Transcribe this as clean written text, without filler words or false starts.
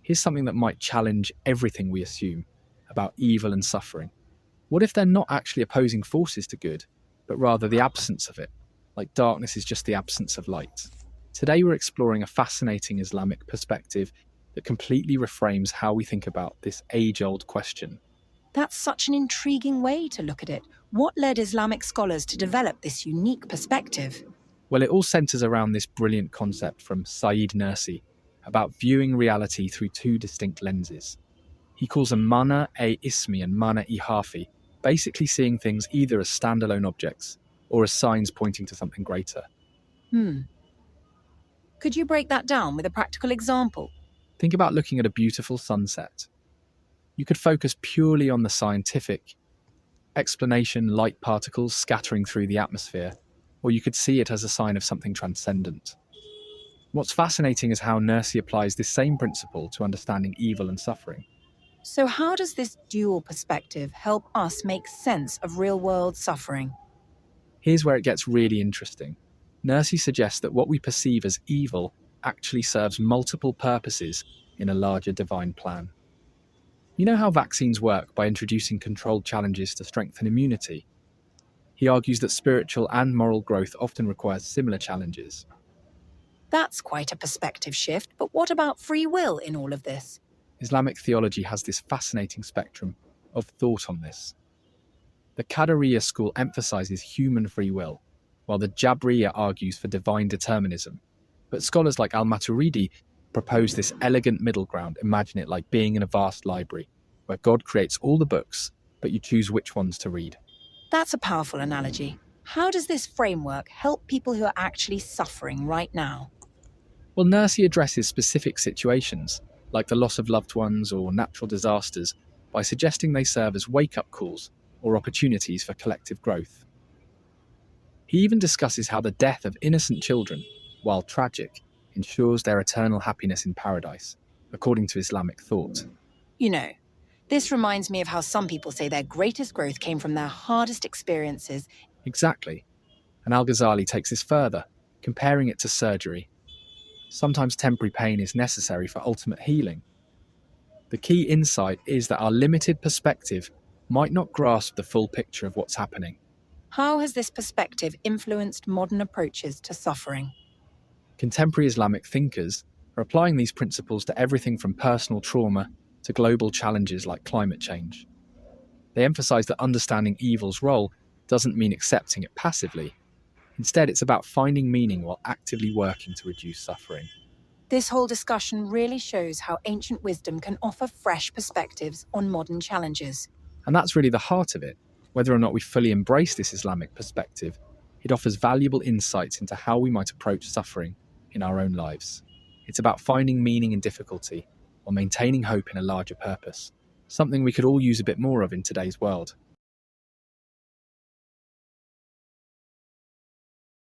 Here's something that might challenge everything we assume about evil and suffering. What if they're not actually opposing forces to good, but rather the absence of it, like darkness is just the absence of light? Today we're exploring a fascinating Islamic perspective that completely reframes how we think about this age-old question. That's such an intriguing way to look at it. What led Islamic scholars to develop this unique perspective? Well, it all centres around this brilliant concept from Sayyid Nursi about viewing reality through two distinct lenses. He calls them mana-e-ismi and mana-e-harfi, basically seeing things either as standalone objects or as signs pointing to something greater. Could you break that down with a practical example? Think about looking at a beautiful sunset. You could focus purely on the scientific explanation, light particles scattering through the atmosphere, or you could see it as a sign of something transcendent. What's fascinating is how Nursi applies this same principle to understanding evil and suffering. So how does this dual perspective help us make sense of real-world suffering? Here's where it gets really interesting. Nursi suggests that what we perceive as evil actually serves multiple purposes in a larger divine plan. You know how vaccines work by introducing controlled challenges to strengthen immunity? He argues that spiritual and moral growth often requires similar challenges. That's quite a perspective shift, but what about free will in all of this? Islamic theology has this fascinating spectrum of thought on this. The Qadariyya school emphasizes human free will, while the Jabriyya argues for divine determinism. But scholars like al-Maturidi propose this elegant middle ground. Imagine it like being in a vast library, where God creates all the books, but you choose which ones to read. That's a powerful analogy. How does this framework help people who are actually suffering right now? Well, Nursi addresses specific situations, like the loss of loved ones or natural disasters, by suggesting they serve as wake-up calls or opportunities for collective growth. He even discusses how the death of innocent children, while tragic, ensures their eternal happiness in paradise, according to Islamic thought. You know, this reminds me of how some people say their greatest growth came from their hardest experiences. Exactly. And Al-Ghazali takes this further, comparing it to surgery. Sometimes temporary pain is necessary for ultimate healing. The key insight is that our limited perspective might not grasp the full picture of what's happening. How has this perspective influenced modern approaches to suffering? Contemporary Islamic thinkers are applying these principles to everything from personal trauma to global challenges like climate change. They emphasize that understanding evil's role doesn't mean accepting it passively. Instead, it's about finding meaning while actively working to reduce suffering. This whole discussion really shows how ancient wisdom can offer fresh perspectives on modern challenges. And that's really the heart of it. Whether or not we fully embrace this Islamic perspective, it offers valuable insights into how we might approach suffering in our own lives. It's about finding meaning in difficulty while maintaining hope in a larger purpose, something we could all use a bit more of in today's world.